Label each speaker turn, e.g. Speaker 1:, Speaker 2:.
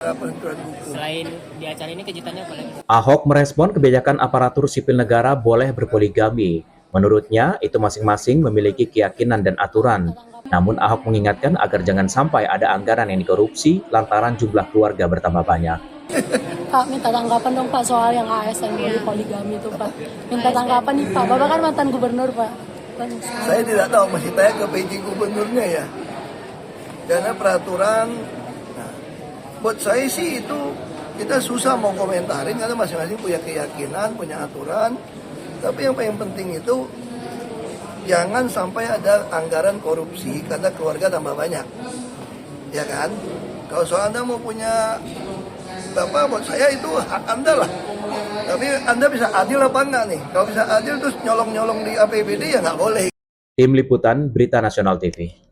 Speaker 1: Selain di acara ini kejutannya apa lagi?
Speaker 2: Ahok merespon kebijakan aparatur sipil negara boleh berpoligami. Menurutnya, itu masing-masing memiliki keyakinan dan aturan. Namun Ahok mengingatkan agar jangan sampai ada anggaran yang dikorupsi lantaran jumlah keluarga bertambah banyak.
Speaker 3: Pak, minta tanggapan dong Pak soal yang ASN poligami itu Pak. Minta tanggapan nih Pak, Bapak kan mantan gubernur Pak.
Speaker 4: Saya tidak tahu, masih tanya ke PJ gubernurnya ya. Karena peraturan, nah, buat saya sih itu kita susah mau komentarin karena masing-masing punya keyakinan, punya aturan. Tapi yang paling penting itu jangan sampai ada anggaran korupsi karena keluarga tambah banyak, ya kan? Kalau soal Anda mau punya Bapak, buat saya itu hak Anda lah. Tapi Anda bisa adil apa enggak nih? Kalau bisa adil terus nyolong-nyolong di APBD ya nggak boleh.
Speaker 2: Tim Liputan Berita Nasional TV.